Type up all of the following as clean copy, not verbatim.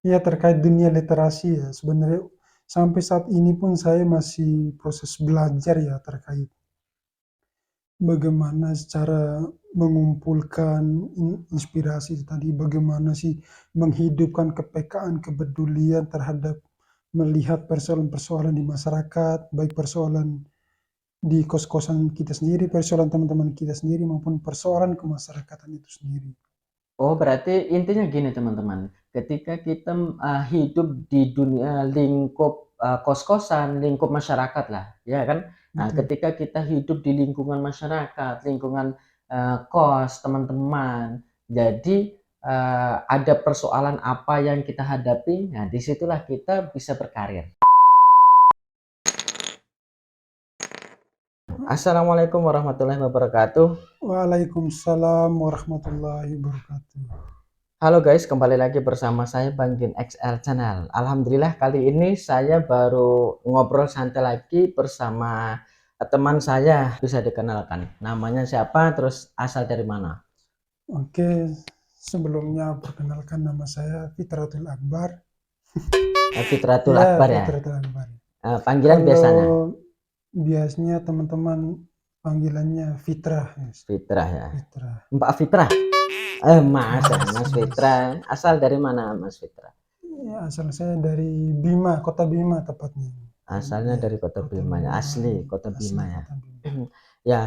Ya terkait dunia literasi ya, sebenarnya sampai saat ini pun saya masih proses belajar ya terkait bagaimana secara mengumpulkan inspirasi tadi, bagaimana sih menghidupkan kepekaan, kepedulian terhadap melihat persoalan-persoalan di masyarakat, baik persoalan di kos-kosan kita sendiri, persoalan teman-teman kita sendiri, maupun persoalan kemasyarakatan itu sendiri. Oh, berarti intinya gini teman-teman, ketika kita hidup di dunia lingkup kos-kosan, lingkup masyarakat lah, ya kan? Nah, Betul. ketika kita hidup di lingkungan masyarakat, lingkungan kos, teman-teman, jadi ada persoalan apa yang kita hadapi, nah disitulah kita bisa berkarir. Assalamualaikum warahmatullahi wabarakatuh. Waalaikumsalam warahmatullahi wabarakatuh. Halo guys, kembali lagi bersama saya Bang Jin XL Channel. Alhamdulillah kali ini saya baru ngobrol santai lagi bersama teman saya. Bisa dikenalkan namanya siapa, terus asal dari mana? Oke, sebelumnya perkenalkan nama saya Fitratul Akbar. Fitratul Ya, Akbar ya. Fitratul Akbar. Panggilan Kalau biasanya biasanya teman-teman panggilannya Fitrah, yes. Fitrah ya. Fitrah. Mbak Fitrah. Mas ya, Yes, Mas yes. Fitrah. Asal dari mana Mas Fitrah? Ya, asal saya dari Bima, Kota Bima tepatnya. Asalnya Ya, dari Kota Kota Bima ya, Bima, asli Kota Bima asli ya. Kota Bima. Ya,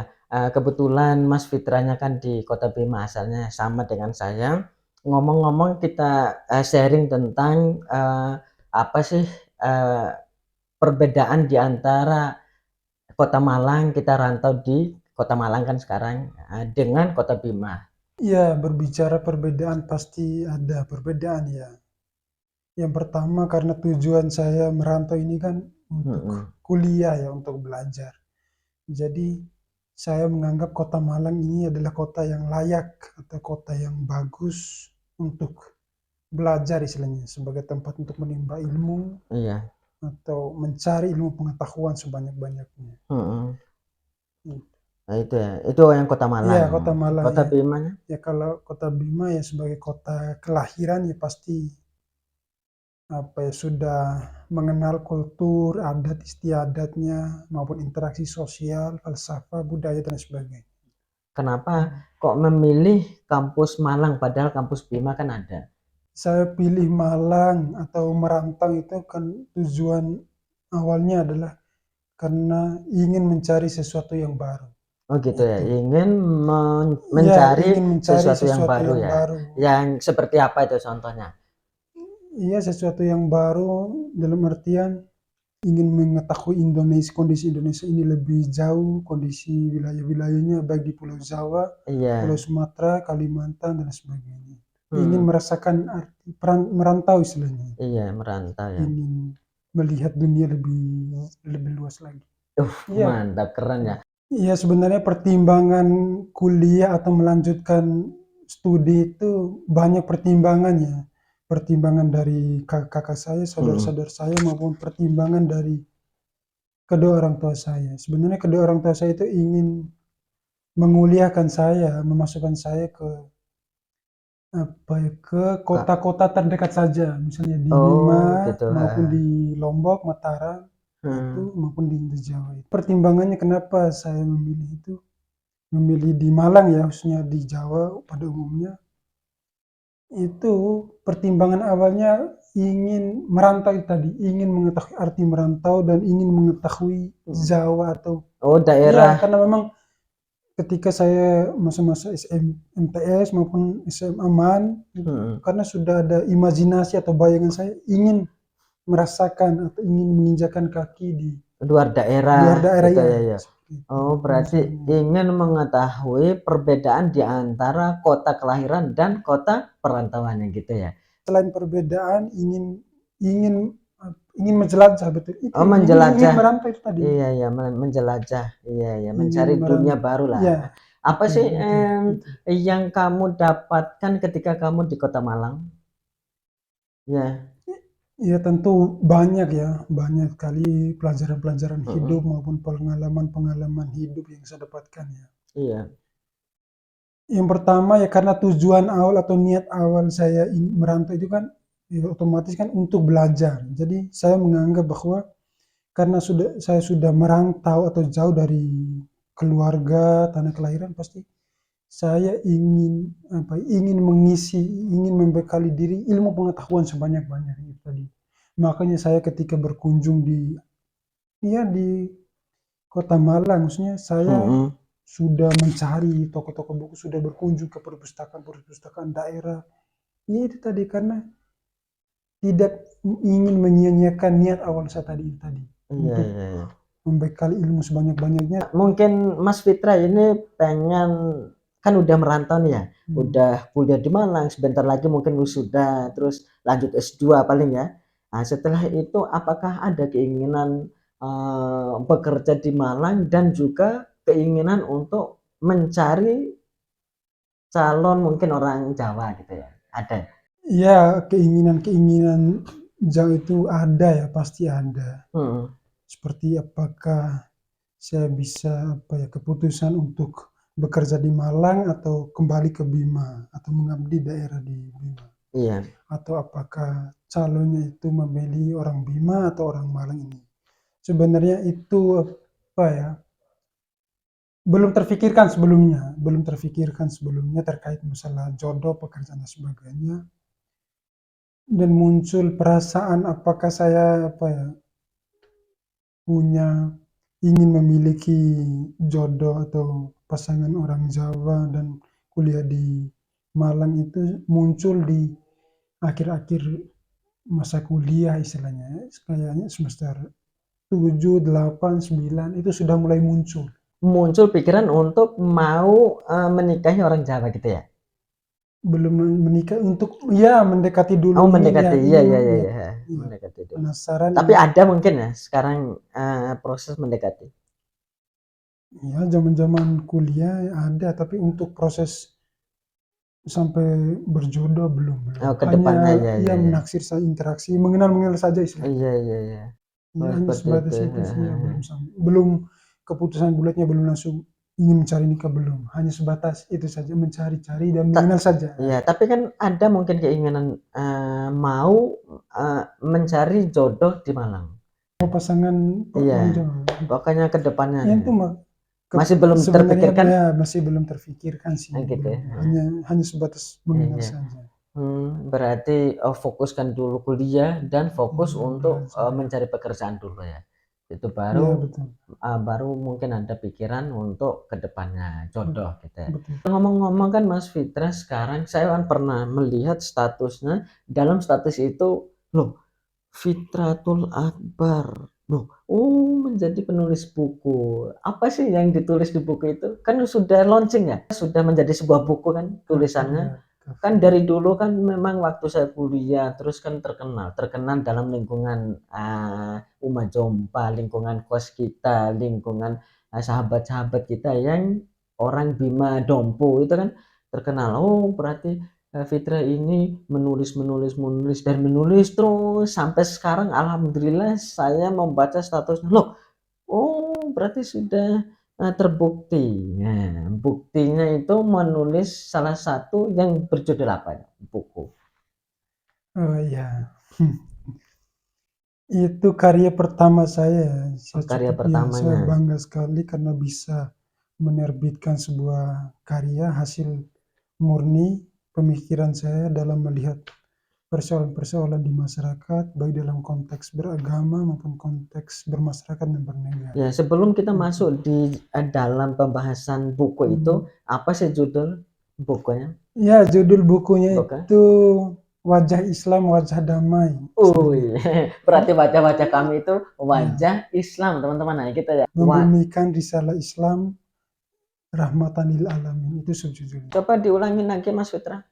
kebetulan Mas Fitranya kan di Kota Bima, asalnya sama dengan saya. Ngomong-ngomong kita sharing tentang apa sih eh, perbedaan di antara Kota Malang, kita rantau di Kota Malang kan sekarang, dengan Kota Bima. Ya, berbicara perbedaan pasti ada perbedaan ya. Yang pertama karena tujuan saya merantau ini kan untuk Mm-mm. kuliah ya, untuk belajar. Jadi saya menganggap Kota Malang ini adalah kota yang layak atau kota yang bagus untuk belajar istilahnya sebagai tempat untuk menimba ilmu Iya. atau mencari ilmu pengetahuan sebanyak-banyaknya. Mm-mm. Hmm. Nah, itu ya, itu yang Kota Iya, Malang. Kota Malang Kota ya. Bima. Ya kalau Kota Bima ya sebagai kota kelahiran ya pasti apa ya sudah mengenal kultur, adat istiadatnya maupun interaksi sosial, falsafah, budaya dan sebagainya. Kenapa kok memilih kampus Malang padahal kampus Bima kan ada? Saya pilih Malang atau merantau itu kan tujuan awalnya adalah karena ingin mencari sesuatu yang baru. Oh gitu ya, Itu. ingin Ya, mencari ingin mencari sesuatu yang sesuatu baru yang ya. baru. Yang seperti apa itu contohnya? Iya, sesuatu yang baru dalam artian ingin mengetahui Indonesia, kondisi Indonesia ini lebih jauh, kondisi wilayah-wilayahnya baik di Pulau Jawa, Pulau Iya. Sumatera, Kalimantan dan sebagainya. Ingin Hmm, merasakan arti merantau istilahnya. iya merantau ya. Ingin melihat dunia lebih lebih luas lagi. Iya, Mantap, keren ya. iya sebenarnya pertimbangan kuliah atau melanjutkan studi itu banyak pertimbangannya. Pertimbangan dari kakak saya, Hmm. saudara-saudara saya maupun pertimbangan dari kedua orang tua saya. Sebenarnya kedua orang tua saya itu ingin menguliahkan saya, memasukkan saya ke apa ya, ke Kak. kota-kota terdekat saja, misalnya di Oh Bima gitu. maupun di Lombok, Mataram, itu Hmm. maupun di Indo Jawa. Pertimbangannya kenapa saya memilih itu, memilih di Malang ya, khususnya di Jawa pada umumnya, itu pertimbangan awalnya ingin merantau itu tadi, ingin mengetahui arti merantau dan ingin mengetahui Jawa atau Oh iya, daerah. karena memang ketika saya masa-masa MTS maupun SMA MAN, itu Hmm. karena sudah ada imajinasi atau bayangan saya ingin merasakan atau ingin menginjakan kaki di Luar daerah luar daerah gitu ya, ya, ya. seperti itu Oh berarti tujuannya. ingin mengetahui perbedaan di antara kota kelahiran dan kota perantauannya gitu ya. Selain perbedaan, ingin ingin menjelajah, betul itu, Oh ingin menjelajah. merantau itu tadi, Iya ya, menjelajah. Iya ya, ingin mencari dunia merantau, baru lah. ya Apa betul sih betul itu. yang kamu dapatkan ketika kamu di Kota Malang? Ya. Ya tentu banyak ya, banyak kali pelajaran-pelajaran hidup Mm-mm. maupun pengalaman-pengalaman hidup yang saya dapatkan ya. Iya. Yang pertama ya karena tujuan awal atau niat awal saya merantau itu kan ya otomatis kan untuk belajar. Jadi saya menganggap bahwa karena saya sudah merantau atau jauh dari keluarga, tanah kelahiran, pasti saya ingin mengisi, ingin membekali diri ilmu pengetahuan sebanyak-banyaknya itu tadi. Makanya saya ketika berkunjung di Kota Malang, maksudnya saya Mhm. sudah mencari toko-toko buku, sudah berkunjung ke perpustakaan-perpustakaan daerah. Ya itu tadi, karena tidak ingin menyia-nyiakan niat awal saya tadi Iya, untuk iya, iya. membekali ilmu sebanyak-banyaknya. Mungkin Mas Fitra ini pengen, kan udah merantau nih ya, Hmm. udah kuliah di Malang, sebentar lagi mungkin wisuda, terus lanjut S2 paling ya. Nah, setelah itu apakah ada keinginan bekerja di Malang dan juga keinginan untuk mencari calon mungkin orang Jawa gitu ya? Ada? Ya, keinginan-keinginan jauh itu ada ya, pasti ada. Mhm. Seperti apakah saya bisa keputusan untuk bekerja di Malang atau kembali ke Bima atau mengabdi daerah di Bima. Iya. Atau apakah calonnya itu memilih orang Bima atau orang Malang ini. Sebenarnya itu belum terfikirkan sebelumnya terkait masalah jodoh, pekerjaan dan sebagainya. Dan muncul perasaan apakah saya punya ingin memiliki jodoh atau pasangan orang Jawa dan kuliah di Malang itu muncul di akhir-akhir masa kuliah istilahnya. Kayaknya semester 7, 8, 9 itu sudah mulai muncul. Muncul pikiran untuk mau menikahi orang Jawa gitu ya? Belum menikah untuk ya mendekati dulu, Oh, ingin ya mendekati. Iya, ingin iya, iya, ya, iya, iya, mendekati dulu. penasaran Tapi ingin. ada mungkin ya sekarang proses mendekati. Ya zaman-zaman kuliah ada, tapi untuk proses sampai berjodoh belum belum. Oh, ke Hanya depannya, ya, ya ya, ya. menaksir saja, interaksi, mengenal-mengenal saja istilahnya. Iya, iya, iya. Ya Oh, hanya seperti itu. sebatas itu sih, ya belum sampai, belum keputusan bulatnya, belum langsung ingin mencari nikah, belum. Hanya sebatas itu saja, mencari-cari dan Tak, mengenal saja. iya, tapi kan ada mungkin keinginan mau mencari jodoh di Malang. Mau pasangan Iya, orang Jawa. pokoknya ke depannya Ya ya. itu Masih belum sebenarnya terpikirkan? ya masih belum terfikirkan sih, Gitu belum. ya. Hanya sebatas mengenal Iya. saja. Berarti fokuskan dulu kuliah dan fokus Ya, untuk belajar ya. mencari pekerjaan dulu ya. Itu Ya baru betul. baru mungkin ada pikiran untuk kedepannya jodoh gitu ya. Betul. Ngomong-ngomong kan Mas Fitra, sekarang saya kan pernah melihat statusnya, dalam status itu loh, Fitratul Akbar. Loh, oh menjadi penulis buku. Apa sih yang ditulis di buku itu? Kan sudah launching ya, sudah menjadi sebuah buku kan Cover tulisannya. ya, Kan cover. dari dulu kan memang waktu saya kuliah terus kan terkenal dalam lingkungan Uma Jompa, lingkungan kos kita, lingkungan sahabat-sahabat kita yang orang Bima Dompu itu kan terkenal. Oh, berarti Fitra ini menulis dan menulis terus sampai sekarang alhamdulillah saya membaca statusnya. Loh, oh berarti sudah terbukti. Nah, buktinya itu menulis salah satu yang berjudul apa ya? Buku. Oh ya. Itu karya pertama saya. Oh, karya Saya pertamanya. bangga sekali karena bisa menerbitkan sebuah karya hasil murni pemikiran saya dalam melihat persoalan-persoalan di masyarakat, baik dalam konteks beragama maupun konteks bermasyarakat dan bernegara. Ya, sebelum kita Itu. masuk di dalam pembahasan buku itu, Hmm. apa sih judul bukunya? Ya, judul bukunya Bukan? itu Wajah Islam, Wajah Damai. Uy, berarti wajah-wajah kami itu Ya, wajah Islam, teman-teman. Nah, kita ya. membumikan risalah Islam rahmatan lil alamin, itu subjudulnya. Coba diulangi lagi Mas Fitra.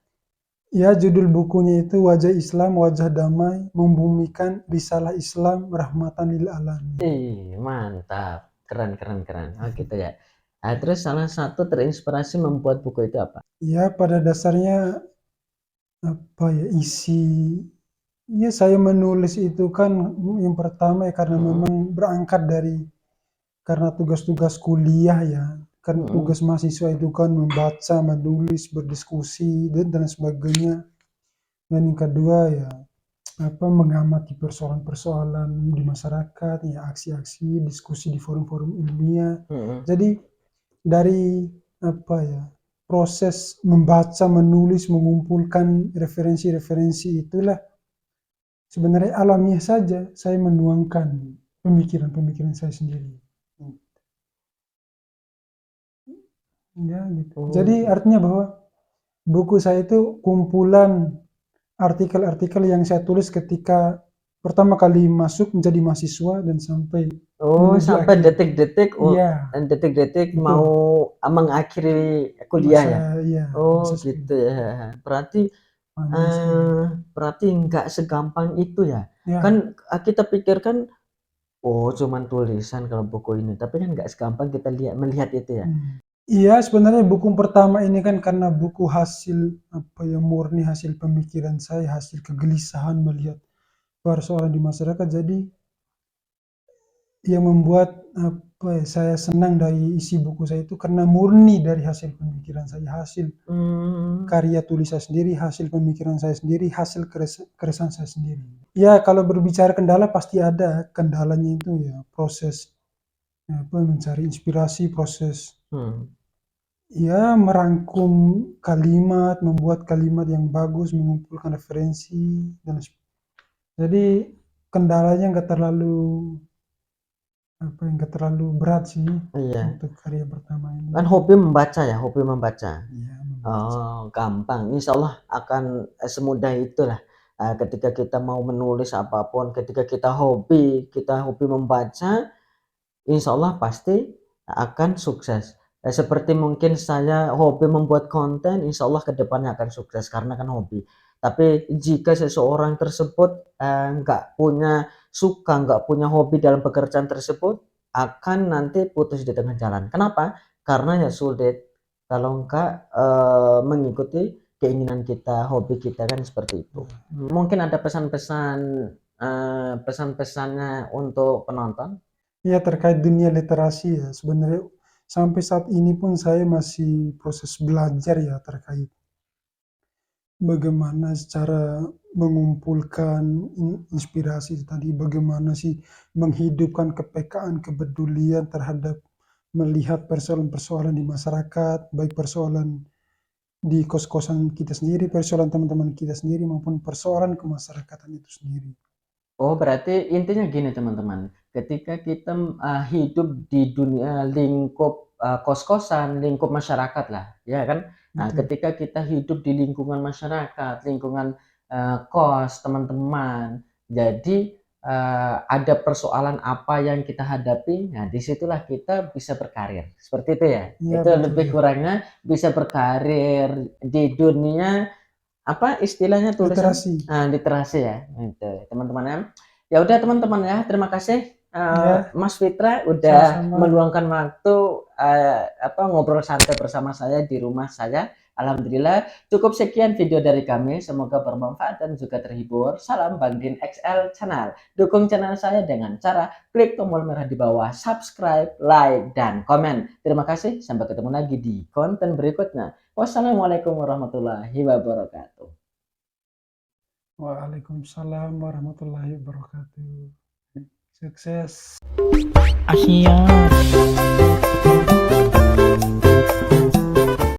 Ya, judul bukunya itu Wajah Islam, Wajah Damai, membumikan risalah Islam rahmatan lil alamin. Ih, mantap. Keren, keren, keren. Oh, gitu ya. Nah, terus salah satu terinspirasi membuat buku itu apa? Ya, pada dasarnya isi ya saya menulis itu kan yang pertama ya karena Mm-mm. memang berangkat dari karena tugas-tugas kuliah ya. Kan Mm-mm. tugas mahasiswa itu kan membaca, menulis, berdiskusi dan sebagainya. Dan yang kedua ya mengamati persoalan-persoalan di masyarakat, ya aksi-aksi, diskusi di forum-forum ilmiah. Jadi dari proses membaca, menulis, mengumpulkan referensi-referensi itulah sebenarnya alamiah saja saya menuangkan pemikiran-pemikiran saya sendiri. Ya, gitu. Jadi artinya bahwa buku saya itu kumpulan artikel-artikel yang saya tulis ketika pertama kali masuk menjadi mahasiswa dan sampai menuju sampai akhir. detik-detik Iya, detik-detik betul. mau mengakhiri kuliah ya? Iya, Oh masa skripsi. gitu ya. Berarti Panjang sekali. berarti nggak segampang itu ya? Ya, Kan kita pikirkan, oh cuman tulisan kalau buku ini, tapi kan nggak segampang kita melihat itu ya? Iya, sebenarnya buku pertama ini kan karena buku hasil murni hasil pemikiran saya, hasil kegelisahan melihat persoalan di masyarakat. Jadi yang membuat saya senang dari isi buku saya itu karena murni dari hasil pemikiran saya, hasil karya tulis saya sendiri, hasil pemikiran saya sendiri, hasil keresahan saya sendiri. Ya, kalau berbicara kendala pasti ada kendalanya itu ya proses mencari inspirasi, proses ya merangkum kalimat, membuat kalimat yang bagus, mengumpulkan referensi dan jadi kendalanya nggak terlalu berat sih Iya. untuk karya pertama ini. Kan hobi membaca ya, hobi membaca. Iya, Oh, gampang. Insya Allah akan semudah itulah. Ketika kita mau menulis apapun, ketika kita hobi membaca, insya Allah pasti akan sukses. Seperti mungkin saya hobi membuat konten, insya Allah kedepannya akan sukses karena kan hobi. Tapi jika seseorang tersebut nggak punya hobi dalam pekerjaan tersebut, akan nanti putus di tengah jalan. Kenapa? Karena ya sulit kalau enggak mengikuti keinginan kita, hobi kita kan seperti itu. Mungkin ada pesan-pesannya untuk penonton? Ya, terkait dunia literasi ya, sebenarnya sampai saat ini pun saya masih proses belajar ya terkait bagaimana cara mengumpulkan inspirasi tadi, bagaimana sih menghidupkan kepekaan, kepedulian terhadap melihat persoalan-persoalan di masyarakat, baik persoalan di kos-kosan kita sendiri, persoalan teman-teman kita sendiri, maupun persoalan kemasyarakatan itu sendiri. Oh, berarti intinya gini teman-teman, ketika kita hidup di dunia lingkup kos-kosan, lingkup masyarakat lah, ya kan? Nah, Betul. ketika kita hidup di lingkungan masyarakat, lingkungan kos, teman-teman, jadi ada persoalan apa yang kita hadapi, nah disitulah kita bisa berkarir, seperti itu ya? Iya, Itu betul. lebih kurangnya bisa berkarir di dunia apa istilahnya tulisan? Literasi. Literasi ya, gitu teman-teman ya. Ya udah teman-teman ya, terima kasih Ya, Mas Fitra udah sama-sama. meluangkan waktu ngobrol santai bersama saya di rumah saya. Alhamdulillah cukup sekian video dari kami, semoga bermanfaat dan juga terhibur. Salam Bang Din XL Channel. Dukung channel saya dengan cara klik tombol merah di bawah, subscribe, like, dan komen. Terima kasih, sampai ketemu lagi di konten berikutnya. Wassalamualaikum warahmatullahi wabarakatuh. Waalaikumsalam warahmatullahi wabarakatuh. Sukses. Asia.